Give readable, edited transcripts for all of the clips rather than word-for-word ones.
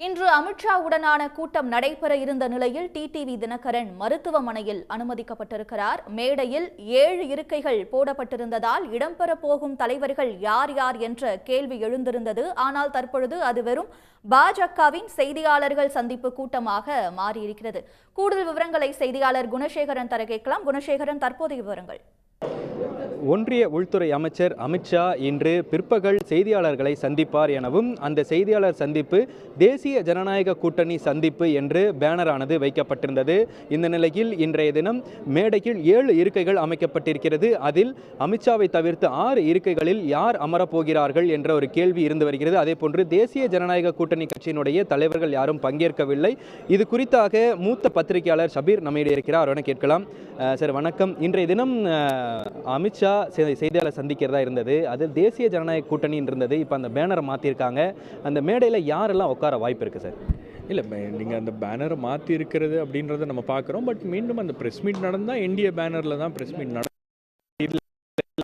இன்று அமித்ஷாவுடனான கூட்டம் நடைபெற இருந்த நிலையில் டிடிவி தினகரன் மருத்துவமனையில் அனுமதிக்கப்பட்டிருக்கிறார். மேடையில் 7 இருக்கைகள் போடப்பட்டிருந்ததால் இடம்பெற போகும் தலைவர்கள் யார் யார் என்ற கேள்வி எழுந்திருந்தது. ஆனால் தற்பொழுது அது வெறும் பாஜகவின் செய்தியாளர்கள் சந்திப்பு கூட்டமாக மாறியிருக்கிறது. கூடுதல் விவரங்களை செய்தியாளர் குணசேகரன் தர கேட்கலாம். குணசேகரன், தற்போதைய விவரங்கள். ஒன்றிய உள்துறை அமைச்சர் அமித்ஷா இன்று பிற்பகல் செய்தியாளர்களை சந்திப்பார் எனவும் அந்த செய்தியாளர் சந்திப்பு தேசிய ஜனநாயக கூட்டணி சந்திப்பு என்று பேனரானது வைக்கப்பட்டிருந்தது. இந்த நிலையில் இன்றைய தினம் மேடையில் 7 இருக்கைகள் அமைக்கப்பட்டிருக்கிறது. அதில் அமித்ஷாவை தவிர்த்து 6 இருக்கைகளில் யார் அமரப்போகிறார்கள் என்ற ஒரு கேள்வி இருந்து வருகிறது. அதே போன்று தேசிய ஜனநாயக கூட்டணி கட்சியினுடைய தலைவர்கள் யாரும் பங்கேற்கவில்லை. இது குறித்தாக மூத்த பத்திரிகையாளர் ஷபீர் நம்மிடையே இருக்கிறார். அவரை கேட்கலாம். சார் வணக்கம். இன்றைய தினம் அமித்ஷா செய்தியாளர் சந்திக்கிறதா இருந்தது. அது தேசிய ஜனநாயக கூட்டணி இருந்தது. இப்போ அந்த பேனரை மாற்றிருக்காங்க. அந்த மேடையில் யாரெல்லாம் உட்கார வாய்ப்பு இருக்குது சார்? இல்லை, நீங்கள் அந்த பேனரை மாற்றி இருக்கிறது அப்படின்றத நம்ம பார்க்குறோம். பட் மீண்டும் அந்த ப்ரெஸ் மீட் நடந்தால் என்டிஏ பேனரில் தான் ப்ரெஸ் மீட் நடக்கும்.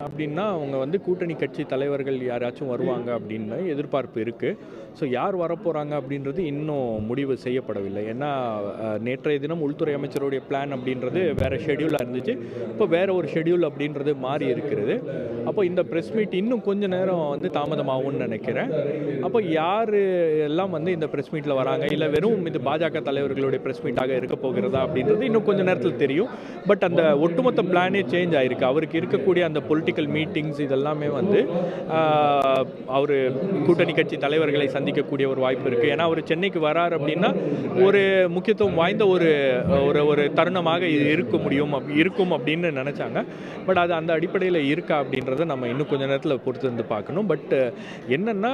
அப்படின்னா அவங்க கூட்டணி கட்சி தலைவர்கள் யாராச்சும் வருவாங்க அப்படின்னு எதிர்பார்ப்பு இருக்குது. ஸோ யார் வரப்போகிறாங்க அப்படின்றது இன்னும் முடிவு செய்யப்படவில்லை. ஏன்னா நேற்றைய தினம் உள்துறை அமைச்சருடைய பிளான் அப்படின்றது வேறு ஷெடியூலாக இருந்துச்சு. இப்போ வேறு ஒரு ஷெடியூல் அப்படின்றது மாறி இருக்கிறது. அப்போ இந்த ப்ரெஸ் மீட் இன்னும் கொஞ்சம் நேரம் தாமதமாகும்னு நினைக்கிறேன். அப்போ யார் எல்லாம் இந்த ப்ரெஸ் மீட்டில் வராங்க, இல்லை வெறும் இது பாஜக தலைவர்களுடைய ப்ரெஸ் மீட்டாக இருக்க போகிறதா அப்படின்றது இன்னும் கொஞ்சம் நேரத்தில் தெரியும். பட் அந்த ஒட்டுமொத்த பிளானே சேஞ்ச் ஆகிருக்கு. அவருக்கு இருக்கக்கூடிய அந்த பொலிட்டிக்கல் மீட்டிங்ஸ் இதெல்லாமே அவர் கூட்டணி கட்சி தலைவர்களை சந்திக்கக்கூடிய ஒரு வாய்ப்பு இருக்குது. ஏன்னா அவர் சென்னைக்கு வரார் அப்படின்னா ஒரு முக்கியத்துவம் வாய்ந்த ஒரு தருணமாக இது இருக்கும் அப்படின்னு நினச்சாங்க. பட் அது அந்த அடிப்படையில் இருக்கா அப்படின்றத நம்ம இன்னும் கொஞ்சம் நேரத்தில் பொறுத்து பார்க்கணும். பட் என்னென்னா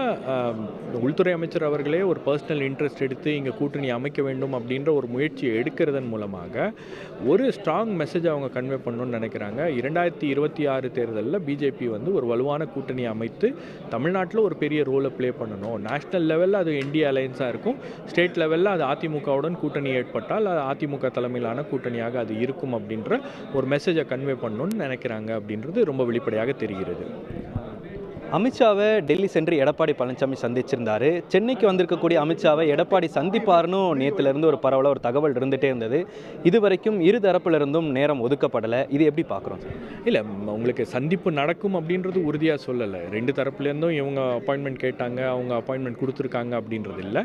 உள்துறை அமைச்சர் அவர்களே ஒரு பர்சனல் இன்ட்ரெஸ்ட் எடுத்து இங்கே கூட்டணி அமைக்க வேண்டும் அப்படின்ற ஒரு முயற்சியை எடுக்கிறதன் மூலமாக ஒரு ஸ்ட்ராங் மெசேஜ் அவங்க கன்வே பண்ணணும்னு நினைக்கிறாங்க. 2026 தேர்தலில் பிஜேபி ஒரு வலுவான கூட்டணி அமைத்து தமிழ்நாட்டில் ஒரு பெரிய ரோலை ப்ளே பண்ணணும். நேஷனல் லெவலில் அது என்டிஏ அலையன்ஸாக இருக்கும். ஸ்டேட் லெவலில் அது அதிமுகவுடன் கூட்டணி ஏற்பட்டால் அது அதிமுக தலைமையிலான கூட்டணியாக அது இருக்கும் அப்படின்ற ஒரு மெசேஜை கன்வே பண்ணணும்னு நினைக்கிறாங்க அப்படின்றது ரொம்ப வெளிப்படையாக தெரிகிறது. அமித்ஷாவை டெல்லி சென்று எடப்பாடி பழனிசாமி சந்திச்சிருந்தார். சென்னைக்கு வந்திருக்கக்கூடிய அமித்ஷாவை எடப்பாடி சந்திப்பார்னு நேற்றுலேருந்து ஒரு பரவலாக ஒரு தகவல் இருந்துகிட்டே இருந்தது. இது வரைக்கும் இரு தரப்பிலிருந்தும் நேரம் ஒதுக்கப்படலை. இது எப்படி பார்க்குறோம் சார்? இல்லை, உங்களுக்கு சந்திப்பு நடக்கும் அப்படின்றது உறுதியாக சொல்லலை. 2 தரப்புலேருந்தும் இவங்க அப்பாயின்மெண்ட் கேட்டாங்க, அவங்க அப்பாயின்மெண்ட் கொடுத்துருக்காங்க அப்படின்றது இல்லை.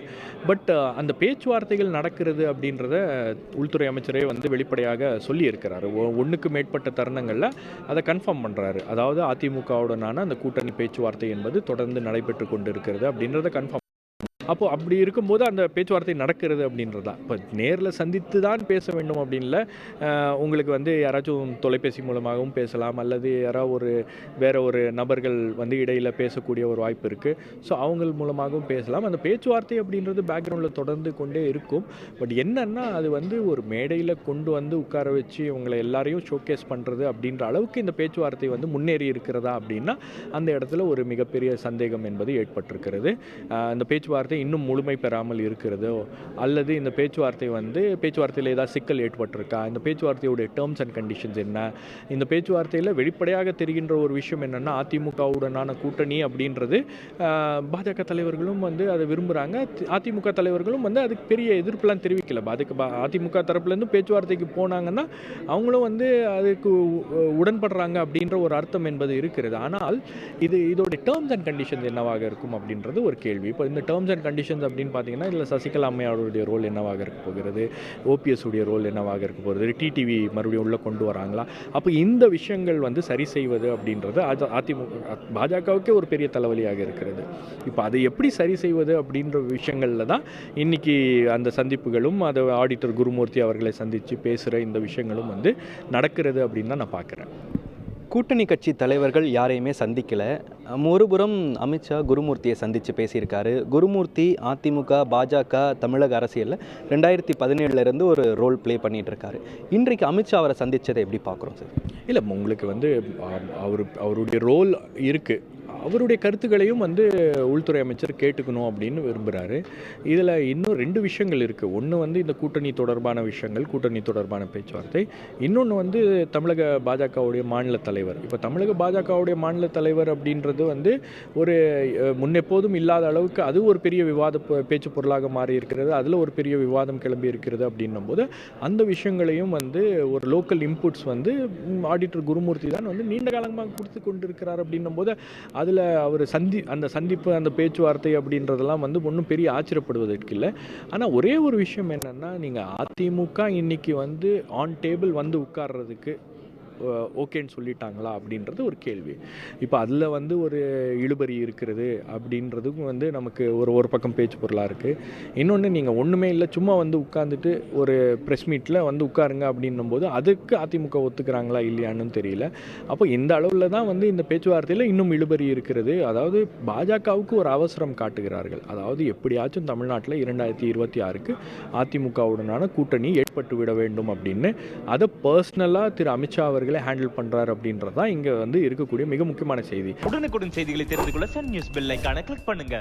பட் அந்த பேச்சுவார்த்தைகள் நடக்கிறது அப்படின்றத உள்துறை அமைச்சரே வெளிப்படையாக சொல்லியிருக்கிறாரு. ஒன்றுக்கு மேற்பட்ட தருணங்களில் அதை கன்ஃபார்ம் பண்ணுறாரு. அதாவது அதிமுகவுடனான அந்த கூட்டணி பேச்சுவார்த்தை என்பது தொடர்ந்து நடைபெற்று கொண்டு இருக்கிறது அப்படின்றத கன்ஃபார்ம். அப்போ அப்படி இருக்கும்போது அந்த பேச்சுவார்த்தை நடக்கிறது அப்படின்றதா. இப்போ நேரில் சந்தித்து தான் பேச வேண்டும் அப்படின்ல. உங்களுக்கு யாராச்சும் தொலைபேசி மூலமாகவும் பேசலாம், அல்லது யாராவது வேற ஒரு நபர்கள் இடையில் பேசக்கூடிய ஒரு வாய்ப்பு இருக்குது. ஸோ அவங்க மூலமாகவும் பேசலாம். அந்த பேச்சுவார்த்தை அப்படின்றது பேக்ரவுண்டில் தொடர்ந்து கொண்டே இருக்கும். பட் என்னன்னா அது ஒரு மேடையில் கொண்டு உட்கார வச்சு இவங்களை எல்லாரையும் ஷோகேஸ் பண்ணுறது அப்படின்ற அளவுக்கு இந்த பேச்சுவார்த்தை முன்னேறி இருக்கிறதா அப்படின்னா அந்த இடத்துல ஒரு மிகப்பெரிய சந்தேகம் என்பது ஏற்பட்டிருக்கிறது. இந்த பேச்சுவார்த்தை இன்னும் முழுமை பெறாமல் இருக்கிறதோ, அல்லது இந்த பேச்சுவார்த்தையில் ஏதாவது சிக்கல் ஏற்பட்டிருக்கா, இந்த பேச்சுவார்த்தையுடைய டேர்ம்ஸ் அண்ட் கண்டிஷன்ஸ் என்ன, இந்த பேச்சுவார்த்தையில் வெளிப்படையாக தெரிகின்ற ஒரு விஷயம் என்னென்னா அதிமுகவுடனான கூட்டணி அப்படின்றது பாஜக தலைவர்களும் அதை விரும்புகிறாங்க. அதிமுக தலைவர்களும் அதுக்கு பெரிய எதிர்ப்புலாம் தெரிவிக்கல. அதிமுக தரப்புலேருந்து பேச்சுவார்த்தைக்கு போனாங்கன்னா அவங்களும் அதுக்கு உடன்படுறாங்க அப்படின்ற ஒரு அர்த்தம் என்பது இருக்கிறது. ஆனால் இதோட டேர்ம்ஸ் அண்ட் கண்டிஷன்ஸ் என்னவாக இருக்கும் அப்படின்றது ஒரு கேள்வி. இப்போ இந்த டேர்ம்ஸ் அண்ட் கண்டிஷன்ஸ் அப்படின்னு பார்த்தீங்கன்னா இதில் சசிகலா அம்மையாருடைய ரோல் என்னவாக இருக்க போகிறது, ஓபிஎஸ் உடைய ரோல் என்னவாக இருக்க போகிறது, டிடிவி மறுபடியும் உள்ளே கொண்டு வராங்களா, அப்போ இந்த விஷயங்கள் சரி செய்வது அப்படின்றது அதிமுக பாஜகவுக்கே ஒரு பெரிய தலைவலியாக இருக்கிறது. இப்போ அதை எப்படி சரி செய்வது அப்படின்ற விஷயங்களில் தான் இன்னைக்கு அந்த சந்திப்புகளும் அதை ஆடிட்டர் குருமூர்த்தி அவர்களை சந்தித்து பேசுகிற இந்த விஷயங்களும் நடக்கிறது அப்படின்னு தான் நான் பார்க்குறேன். கூட்டணி கட்சி தலைவர்கள் யாரையுமே சந்திக்கலை. ஒருபுறம் அமித்ஷா குருமூர்த்தியை சந்தித்து பேசியிருக்காரு. குருமூர்த்தி அதிமுக பாஜக தமிழக அரசியலில் 2017 ஒரு ரோல் ப்ளே பண்ணிகிட்டு இருக்காரு. இன்றைக்கு அமித்ஷா அவரை சந்தித்ததை எப்படி பார்க்குறோம் சார்? இல்லை, உங்களுக்கு அவருடைய ரோல் இருக்குது. அவருடைய கருத்துக்களையும் வந்து உள்துறை அமைச்சர் கேட்டுக்கணும் அப்படின்னு விரும்புகிறாரு. இதில் இன்னும் 2 விஷயங்கள் இருக்குது. ஒன்று வந்து இந்த கூட்டணி தொடர்பான விஷயங்கள், கூட்டணி தொடர்பான பேச்சுவார்த்தை. இன்னொன்று வந்து தமிழக பாஜகவுடைய மாநில தலைவர். இப்போ தமிழக பாஜகவுடைய மாநில தலைவர் அப்படின்றது வந்து ஒரு முன்னெப்போதும் இல்லாத அளவுக்கு அது ஒரு பெரிய விவாத பேச்சு பொருளாக மாறி இருக்கிறது. அதில் ஒரு பெரிய விவாதம் கிளம்பி இருக்கிறது அப்படின்னும் போது அந்த விஷயங்களையும் வந்து ஒரு லோக்கல் இன்புட்ஸ் வந்து ஆடிட்டர் குருமூர்த்தி தான் வந்து நீண்ட காலமாக கொடுத்து கொண்டிருக்கிறார் அப்படின்னும் போது அதில் அவர் அந்த சந்திப்பு அந்த பேச்சுவார்த்தை அப்படின்றதெல்லாம் வந்து ஒன்றும் பெரிய ஆச்சரியப்படுவதற்கு இல்லை. ஆனால் ஒரே ஒரு விஷயம் என்னென்னா, நீங்கள் அதிமுக இன்னைக்கு வந்து ஆன் டேபிள் வந்து உட்கார்றதுக்கு ஓகேன்னு சொல்லிட்டாங்களா அப்படின்றது ஒரு கேள்வி. இப்போ அதில் வந்து ஒரு இழுபறி இருக்கிறது அப்படின்றதுக்கும் வந்து நமக்கு ஒரு பக்கம் பேச்சு பொருளாக இருக்குது. இன்னொன்று, நீங்கள் ஒன்றுமே இல்லை சும்மா வந்து உட்காந்துட்டு ஒரு ப்ரெஸ் மீட்டில் வந்து உட்காருங்க அப்படின்னும் போது அதுக்கு அதிமுக ஒத்துக்கிறாங்களா இல்லையான்னு தெரியல. அப்போ இந்த அளவில் தான் வந்து இந்த பேச்சுவார்த்தையில் இன்னும் இழுபறி இருக்கிறது. அதாவது பாஜகவுக்கு ஒரு அவசரம் காட்டுகிறார்கள். அதாவது எப்படியாச்சும் தமிழ்நாட்டில் 2026க்கு அதிமுகவுடனான கூட்டணி ஏற்பட்டு விட வேண்டும் அப்படின்னு அதை பர்சனலாக திரு அமித்ஷா அவர்கள் ஹேண்டில் பண்றாரு அப்படின்றது தான் இங்க வந்து இருக்கக்கூடிய மிக முக்கியமான செய்தி. உடனுக்குடன் செய்திகளை தெரிந்து கொள்ள சன் நியூஸ் பெல் ஐகானை கிளிக் பண்ணுங்க.